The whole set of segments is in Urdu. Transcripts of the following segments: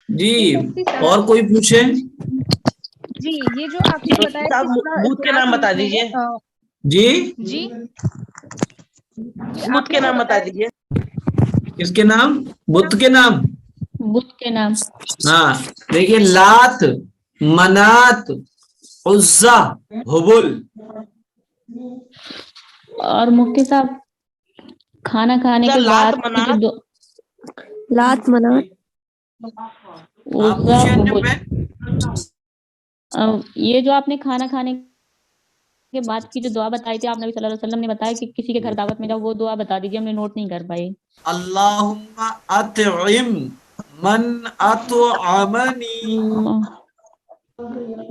جی مفتی صاحب اور کوئی پوچھے؟ جی یہ جو آپ نے بتایا بدھ کے نام بتا دیجیے. جی جی بدھ کے نام بتا دیجیے. کس کے نام؟ بدھ کے نام. بدھ کے نام. ہاں دیکھیے، لات، منات، عزا، حبل. اور مفتی صاحب کھانا کھانے کے لات بعد کی منات. جو لات منات. ہاں عزا پوچھیے انجم حبل، بہن. یہ جو آپ نے کھانا کھانے کے بعد کی جو دعا بتائی تھی، آپ نبی صلی اللہ علیہ وسلم نے بتایا کہ کسی کے گھر دعوت میں جاؤ، وہ دعا بتا دیجیے، ہم نے نوٹ نہیں کر پائی. اللہم اطعم من اطعمنی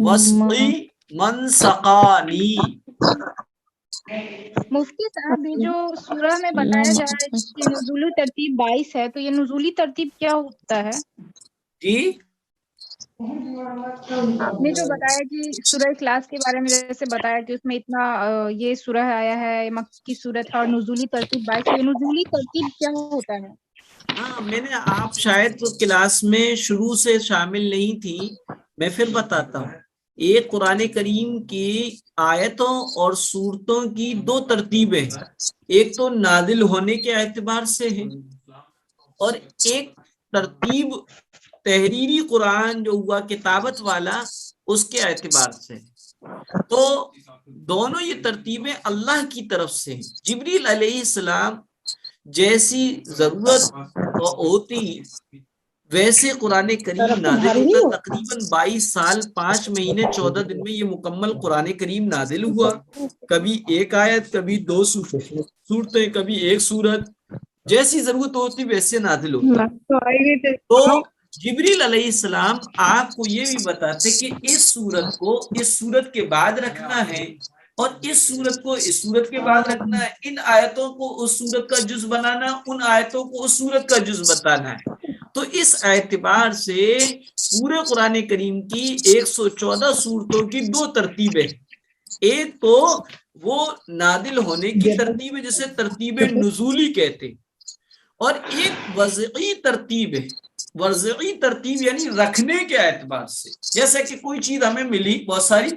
واسقی من سقانی. مفتی صاحب یہ جو سورہ میں بتایا جا رہا ہے کہ نزولی ترتیب 22 ہے، تو یہ نزولی ترتیب کیا ہوتا ہے؟ جی آپ نے جو بتایا کہ سورہ اخلاص کے بارے میں جیسے بتایا کہ اس میں اتنا یہ سورہ آیا ہے، مکی صورت ہے، اور نزولی ترتیب 22، یہ نزولی ترتیب کیا ہوتا ہے؟ ہاں میں نے، آپ شاید تو کلاس میں شروع سے شامل نہیں تھی، میں پھر بتاتا ہوں. ایک قرآن کریم کی آیتوں اور سورتوں کی دو ترتیبیں، ایک تو نازل ہونے کے اعتبار سے ہے، اور ایک ترتیب تحریری قرآن جو ہوا کتابت والا اس کے اعتبار سے. تو دونوں یہ ترتیبیں اللہ کی طرف سے ہیں. جبریل علیہ السلام جیسی ضرورت ہوتی ویسے قرآن کریم نازل ہوتا. تقریباً 22 سال 5 مہینے 14 دن میں یہ مکمل قرآن کریم نازل ہوا. کبھی ایک آیت، کبھی 2 سورتیں، کبھی ایک سورت، جیسی ضرورت ہوتی ویسے نازل ہوتا. تو جبریل علیہ السلام آپ کو یہ بھی بتاتے کہ اس سورت کو اس سورت کے بعد رکھنا ہے، اور اس سورت کو اس سورت کے بعد رکھنا ہے. ان آیتوں کو اس سورت کا جز بنانا، ان آیتوں کو اس سورت کا جز بتانا ہے. تو اس اعتبار سے پورے قرآن کریم کی 114 سورتوں کی 2 ترتیبیں. ایک تو وہ نازل ہونے کی ترتیب ہے جسے ترتیب نزولی کہتے، اور ایک وضعی ترتیب ہے. وضعی ترتیب یعنی رکھنے کے اعتبار سے. جیسے کہ کوئی چیز ہمیں ملی، بہت ساری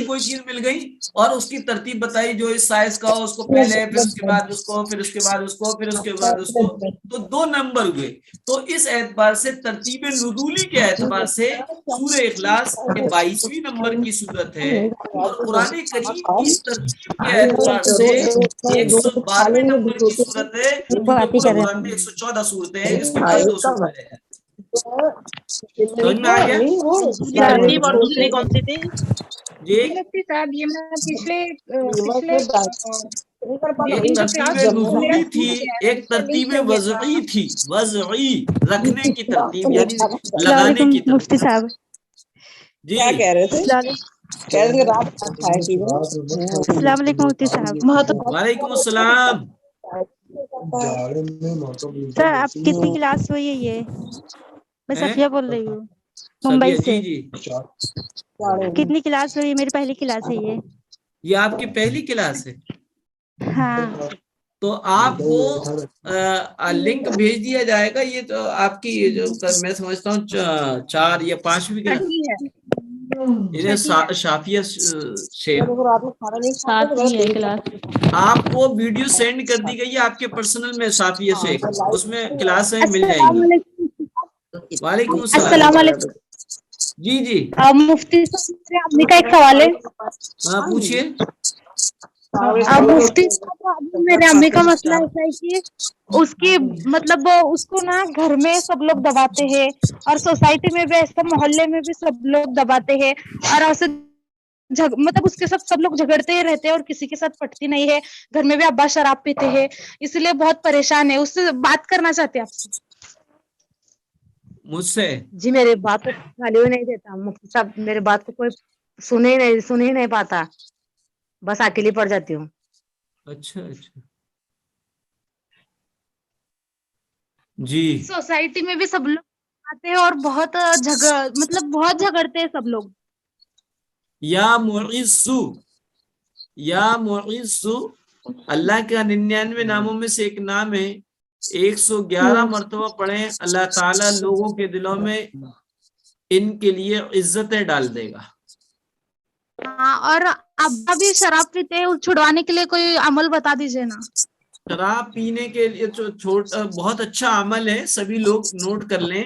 کوئی چیز مل گئی، اور اس کی ترتیب بتائی جو اس سائز کا ہو، اس کو پہلے، پھر اس کے بعد اس کو، پھر اس کے بعد اس کو، پھر اس کے بعد اس کو، تو 2 نمبر ہوئے. تو اس اعتبار سے ترتیب نزولی کے اعتبار سے سورہ اخلاص 22ویں نمبر کی سورت ہے، اور قرآن کریم کی ترتیب کے اعتبار سے 112ویں نمبر کی سورت ہے، کیونکہ پورے قرآن میں 114 صورتیں ہیں، اس کے بعد 2 صورتیں ہیں. سمجھ میں آ گیا؟ ترتیب اور دوسری کون سی تھی؟ جی مفتی صاحب یہ میں پچھلے ایک ان جو ترتیب کلاس میرا نزولی تھی، چھوٹ گیا ہے، ایک اس کا لنک ترتیب چاہیے تھا. وضعی تھی. وضعی رکھنے کی ترتیب یعنی السلام لگانے علیکم کی مفتی ترتیب. صاحب. جی کیا کہہ رہے تھے؟ السلام علیکم مفتی صاحب. وعلیکم السلام. سر آپ کتنی کلاس ہوئی ہے؟ یہ میں صفیہ بول رہی ہوں ممبئی صفیہ، سے. جی کتنی کلاس ہوئی؟ میری پہلی کلاس ہے یہ آپ کی پہلی کلاس ہے. ہاں. تو آپ کو لنک بھیج دیا جائے گا. یہ تو آپ کی جو میں سمجھتا ہوں 4 یا 5ویں کلاس شافیہ شیخ. ساتویں ہے کلاس. آپ کو ویڈیو سینڈ کر دی گئی ہے آپ کے پرسنل میں صافیہ شیخ، اس میں کلاسیں مل جائیں السلام گی. علیکم. وعلیکم السلام السلام. علیکم. جی مفتی صاحب میرے امی کا ایک سوال ہے. ہاں پوچھیے. مفتی صاحب میرے امی کا مسئلہ ایسا ہے کہ اس کی مطلب اس کو نا گھر میں سب لوگ دباتے ہیں، اور سوسائٹی میں بھی ایسا، محلے میں بھی سب لوگ دباتے ہیں، اور ایسے مطلب اس کے ساتھ سب لوگ جھگڑتے ہی رہتے ہیں، اور کسی کے ساتھ پٹتی نہیں ہے. گھر میں بھی ابا شراب پیتے ہیں، اس لیے بہت پریشان ہے. اس سے بات کرنا چاہتے ہیں آپ سے. مجھ سے؟ جی میری بات کو ویلیو نہیں دیتا مفتی صاحب، میرے بات کو کوئی سن ہی نہیں پاتا، بس اکیلی پڑ جاتی ہوں. اچھا جی. سوسائٹی میں بھی سب لوگ آتے ہیں اور بہت مطلب بہت جھگڑتے ہیں سب لوگ. یا معز، اللہ کے 99 ناموں میں سے ایک نام ہے 111 مرتبہ پڑھیں, اللہ تعالیٰ لوگوں کے دلوں میں ان کے لیے عزتیں ڈال دے گا. ہاں، اور ابا بھی شراب پیتے ہیں, چھڑوانے کے لیے کوئی عمل بتا دیجیے نا. شراب پینے کے لیے بہت اچھا عمل ہے, سبھی لوگ نوٹ کر لیں.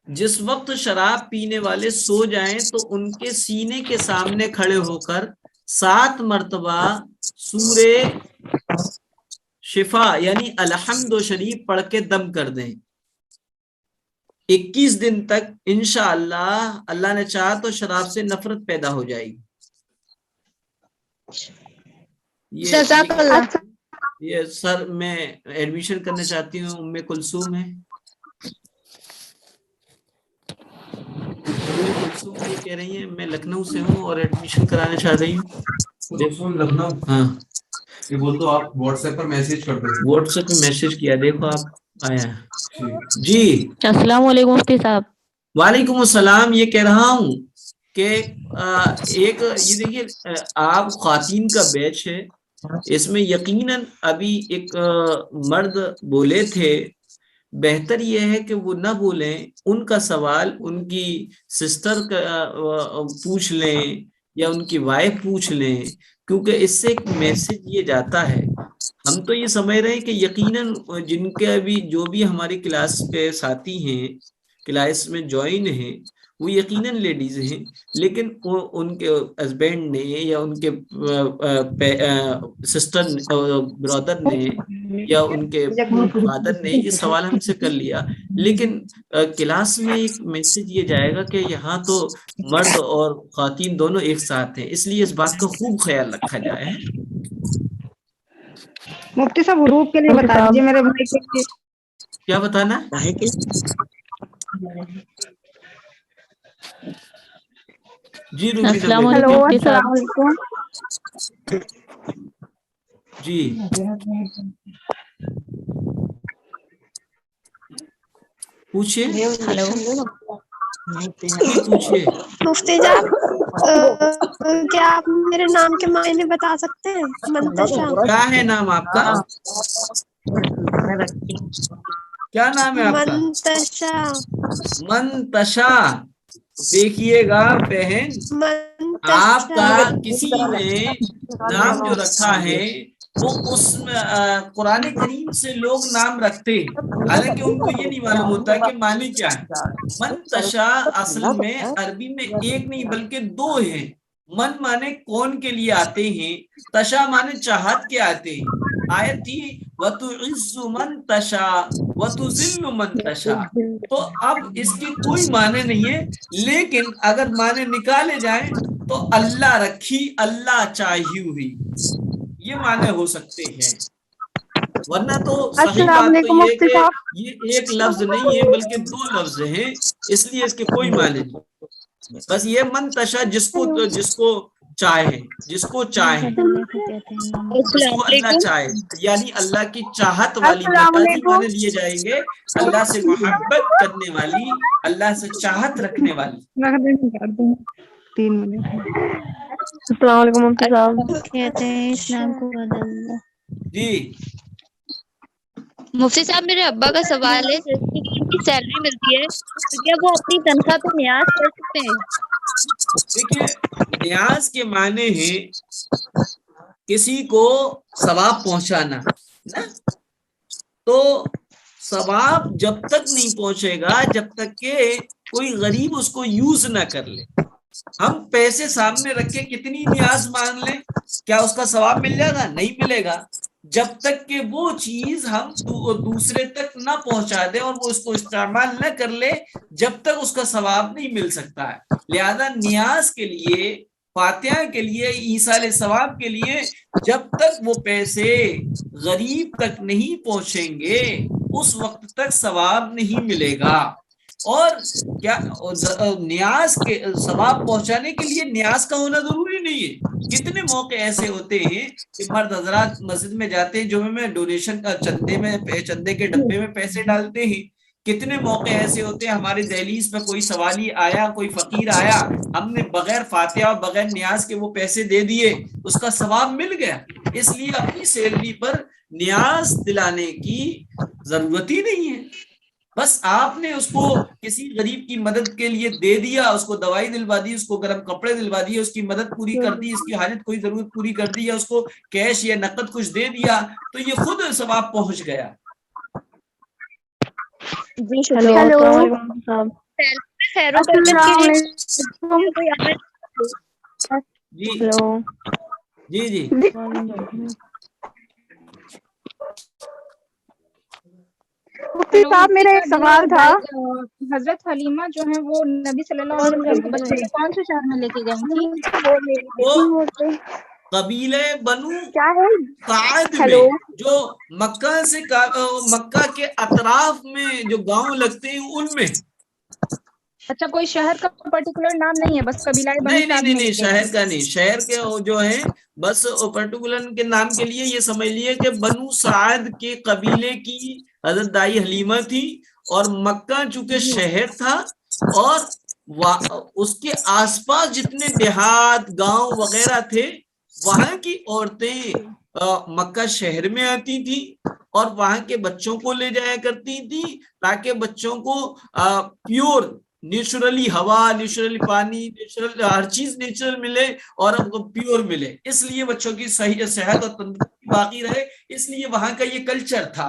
جس وقت شراب پینے والے سو جائیں تو ان کے سینے کے سامنے کھڑے ہو کر 7 مرتبہ سورہ شفا یعنی الحمد شریف پڑھ کے دم کر دیں. 21 دن تک انشاءاللہ اللہ نے چاہا تو شراب سے نفرت پیدا ہو جائے گی. یہ سر میں ایڈمیشن کرنا چاہتی ہوں, ام کلثوم ہے. یہ کہہ رہی ہیں میں لکھنؤ سے ہوں اور ایڈمیشن کرانا چاہ رہی ہوں. لکھنؤ. ہاں یہ بول تو آپ واٹس ایپ پر میسج کر دیں. واٹس ایپ پہ میسج کیا, دیکھو آپ آیا. جی السلام علیکم مفتی صاحب. وعلیکم السلام. یہ کہہ رہا ہوں کہ ایک یہ دیکھیے آپ خواتین کا بیچ ہے, اس میں یقیناً ابھی ایک مرد بولے تھے, بہتر یہ ہے کہ وہ نہ بولیں, ان کا سوال ان کی سسٹر کا پوچھ لیں یا ان کی وائف پوچھ لیں, کیونکہ اس سے ایک میسج یہ جاتا ہے. ہم تو یہ سمجھ رہے ہیں کہ یقیناً جن کے ابھی جو بھی ہماری کلاس کے ساتھی ہیں, کلاس میں جوائن ہیں, وہ یقیناً لیڈیز ہیں, لیکن ان کے ہسبینڈ نے یا ان کے سسٹر برادر نے یا ان کے فادر نے یہ سوال ہم سے کر لیا. لیکن کلاس میں ایک میسج یہ جائے گا کہ یہاں تو مرد اور خواتین دونوں ایک ساتھ ہیں, اس لیے اس بات کا خوب خیال رکھا جائے. مفتی صاحب حروف کے لیے بتا دیجیے میرے بھائی کے لیے. کیا بتانا؟ جی السلام علیکم مفتی صاحب. جی پوچھئے. ہلو پوچھئے. مفتی صاحب کیا آپ میرے نام کے معنی بتا سکتے ہیں؟ منتشا. کیا ہے نام آپ کا؟ کیا نام ہے آپ کا؟ منتشا. منتشا. دیکھیے گا بہن, آپ کا کسی نے نام جو رکھا ہے وہ اس قرآن کریم سے لوگ نام رکھتے ہیں, حالانکہ ان کو یہ نہیں معلوم ہوتا کہ معنی کیا ہے. منتشا اصل میں عربی میں ایک نہیں بلکہ 2 ہیں. من مانے کون کے لیے آتے ہیں, تشا مانے چاہت کے آتے ہیں. آیت تھی وَتُعِزُّ مَن تَشَاءُ وَتُذِلُّ مَن تَشَاءُ. تو اب اس کی کوئی معنی نہیں ہے, لیکن اگر معنی نکالے جائیں تو اللہ رکھی اللہ چاہی ہوئی, یہ معنی ہو سکتے ہیں. ورنہ تو صحیح بات تو یہ کہ یہ ایک لفظ نہیں ہے بلکہ 2 لفظ ہیں, اس لیے اس کے کوئی معنی نہیں. بس یہ منتشا جس کو چاہے, جس کو چاہے, جس کو اللہ چاہے, یعنی اللہ کی چاہت والی مجازی معنی لیے جائیں گے, اللہ سے محبت کرنے والی, اللہ سے چاہت رکھنے والی. 3 منٹ. السلام علیکم مفتی صاحب. کہتے ہیں اسلام کو بدل. جی مفتی صاحب میرے ابا کا سوال ہے, جیسے کہ ان کی سیلری ملتی ہے تو کیا وہ اپنی تنخواہ پہ نیاز کر سکتے ہیں؟ دیکھیے نیاز کے معنی ہیں کسی کو ثواب پہنچانا, تو ثواب جب تک نہیں پہنچے گا جب تک کہ کوئی غریب اس کو یوز نہ کر لے. ہم پیسے سامنے رکھ کے کتنی نیاز مان لیں, کیا اس کا ثواب مل جائے گا؟ نہیں ملے گا. جب تک کہ وہ چیز ہم دوسرے تک نہ پہنچا دیں اور وہ اس کو استعمال نہ کر لے, جب تک اس کا ثواب نہیں مل سکتا ہے. لہذا نیاز کے لیے, فاتحہ کے لیے, ایصال ثواب کے لیے جب تک وہ پیسے غریب تک نہیں پہنچیں گے اس وقت تک ثواب نہیں ملے گا. اور کیا نیاز کے ثواب پہنچانے کے لیے نیاز کا ہونا ضروری نہیں ہے. کتنے موقع ایسے ہوتے ہیں کہ مرد حضرات مسجد میں جاتے ہیں, جمعے میں ڈونیشن کا چندے کے ڈبے میں پیسے ڈالتے ہیں. کتنے موقع ایسے ہوتے ہیں ہماری دہلیز پہ کوئی سوالی آیا, کوئی فقیر آیا, ہم نے بغیر فاتحہ اور بغیر نیاز کے وہ پیسے دے دیے, اس کا ثواب مل گیا. اس لیے اپنی سیلری پر نیاز دلانے کی ضرورت ہی نہیں ہے. بس آپ نے اس کو کسی غریب کی مدد کے لیے دے دیا, اس کو دوائی دلوا دی, اس کو گرم کپڑے دلوا دیے, اس کی مدد پوری کر دی, اس کی حاجت کوئی ضرورت پوری کر دی, یا اس کو کیش یا نقد کچھ دے دیا, تو یہ خود ثواب پہنچ گیا. جی ہیلو خیر و برکت کے لیے کوئی عمل جی جی جی مفتی صاحب میرا ایک سوال تھا. حضرت حلیمہ جو ہیں وہ نبی صلی اللہ علیہ وسلم کے بچے کو کون سے شہر میں لے کے گئی تھی؟ وہ قبیلے بنو کیا ہے؟ سعد میں ہیلو جو مکہ کے اطراف میں جو گاؤں لگتے ہیں ان میں. اچھا کوئی شہر کا پرٹیکولر نام نہیں ہے, بس قبیلہ بنی سعد میں نہیں, شہر کا نہیں, شہر کے جو ہیں بس پرٹیکولر کے نام کے لیے یہ سمجھ لیے کہ بنو سعد کے قبیلے کی حضرت دائی حلیمہ تھی, اور مکہ چونکہ شہر تھا, اور اس کے آس پاس جتنے دیہات گاؤں وغیرہ تھے وہاں کی عورتیں مکہ شہر میں آتی تھی اور وہاں کے بچوں کو لے جایا کرتی تھی, تاکہ بچوں کو پیور نیچرلی ہوا, نیچرلی پانی, نیچرل ہر چیز نیچرل ملے اور پیور ملے, اس لیے بچوں کی صحیح صحت اور تندرستی باقی رہے, اس لیے وہاں کا یہ کلچر تھا.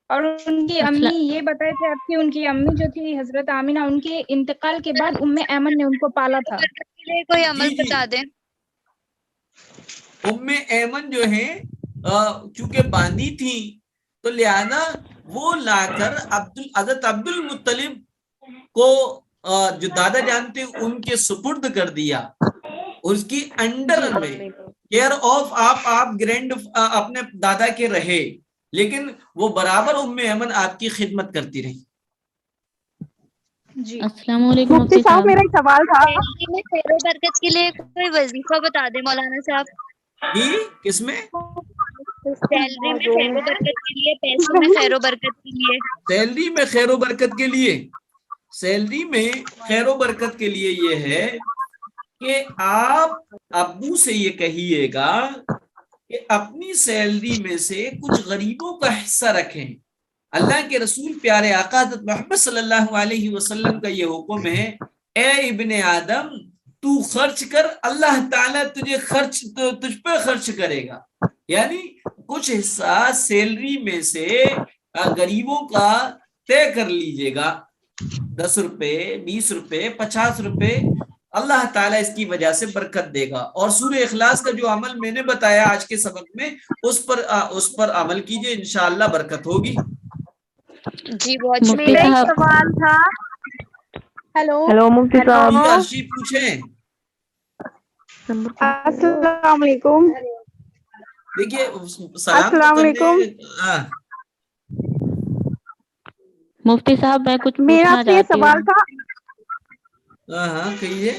اور ان کی امی یہ بتائے تھے آپ کی, ان کی امی جو تھی حضرت آمینہ, ان کے انتقال کے بعد ایمن نے ان کو پالا تھا. کوئی عمل بتا دیں. ایمن جو ہے چونکہ باندھی تھی تو لہذا وہ لا کر حضرت عبد المطلب کو جو دادا جانتے ان کے سپرد کر دیا, اس کی انڈر میں کیئر آف آپ گرینڈ اپنے دادا کے رہے, لیکن وہ برابر ایمن آپ کی خدمت کرتی رہی. جی السلام علیکم مفتی صاحب میرا ایک سوال تھا. میں خیر و برکت کے لیے کوئی وظیفہ بتا دیں مولانا صاحب. جی کس میں؟ سیلری میں خیر و برکت کے لیے, پیسوں میں خیر و برکت کے لیے. سیلری میں خیر و برکت کے لیے, سیلری میں خیر و برکت کے لیے یہ ہے کہ آپ ابو سے یہ کہیے گا کہ اپنی سیلری میں سے کچھ غریبوں کا حصہ رکھیں. اللہ کے رسول پیارے آقا حضرت محمد صلی اللہ علیہ وسلم کا یہ حکم ہے, اے ابن آدم تو خرچ کر, اللہ تعالیٰ تجھ پہ خرچ کرے گا. یعنی کچھ حصہ سیلری میں سے غریبوں کا طے کر لیجئے گا, 10 روپے, 20 روپے, 50 روپے, اللہ تعالیٰ اس کی وجہ سے برکت دے گا. اور سورہ اخلاص کا جو عمل میں نے بتایا آج کے سبق میں, اس پر عمل کیجئے, انشاءاللہ برکت ہوگی. جی بہت میرا ایک سوال تھا. ہیلو مفتی صاحب. عرشی پوچھیں. السلام علیکم. دیکھیے سلام السلام علیکم. مفتی صاحب میں کچھ میرا پوچھنا یہ چاہتی سوال ہوں. تھا. ہاں کہیے.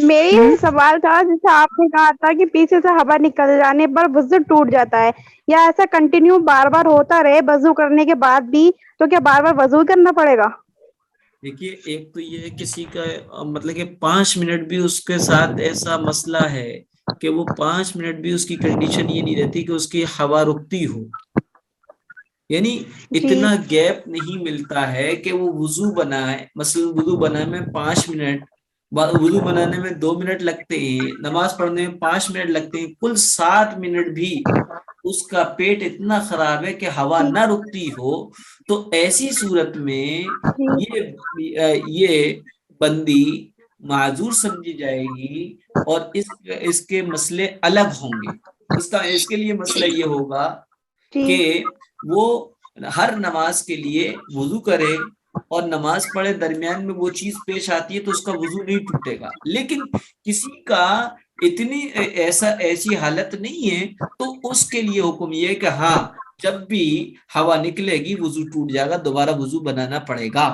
میری یہ سوال تھا, جیسے آپ نے کہا تھا کہ پیچھے سے ہوا نکل جانے پر وضو ٹوٹ جاتا ہے, یا ایسا کنٹینیو بار بار ہوتا رہے وضو کرنے کے بعد بھی, تو کیا بار بار وضو کرنا پڑے گا؟ دیکھیے ایک تو یہ کسی کا مطلب کہ 5 منٹ بھی اس کے ساتھ ایسا مسئلہ ہے کہ وہ 5 منٹ بھی اس کی کنڈیشن یہ نہیں رہتی کہ اس کی ہوا رکتی ہو, یعنی اتنا گیپ نہیں ملتا ہے کہ وہ وضو بنائے. مثلا وضو بنانے میں 5 منٹ, وضو بنانے میں 2 منٹ لگتے ہیں, نماز پڑھنے میں 5 منٹ لگتے ہیں, کل 7 منٹ بھی اس کا پیٹ اتنا خراب ہے کہ ہوا نہ رکتی ہو, تو ایسی صورت میں یہ بندی معذور سمجھی جائے گی, اور اس کے مسئلے الگ ہوں گے. اس کے لیے مسئلہ یہ ہوگا کہ وہ ہر نماز کے لیے وضو کرے اور نماز پڑھے, درمیان میں وہ چیز پیش آتی ہے تو اس کا وضو نہیں ٹوٹے گا. لیکن کسی کا ایسی حالت نہیں ہے تو اس کے لیے حکم یہ ہے کہ ہاں جب بھی ہوا نکلے گی وضو ٹوٹ جائے گا, دوبارہ وضو بنانا پڑے گا.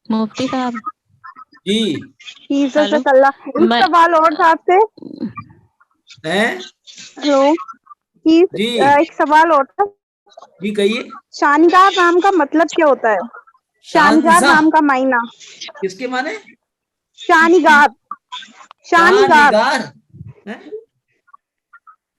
مفتی صاحب جی ایک سوال اور تھا آپ سے. ہلو, ایک سوال اور تھا. جی کہیے. شانگار نام کا مطلب کیا ہوتا ہے؟ شانگار نام کا معنی کس کے معنی؟ شانگار.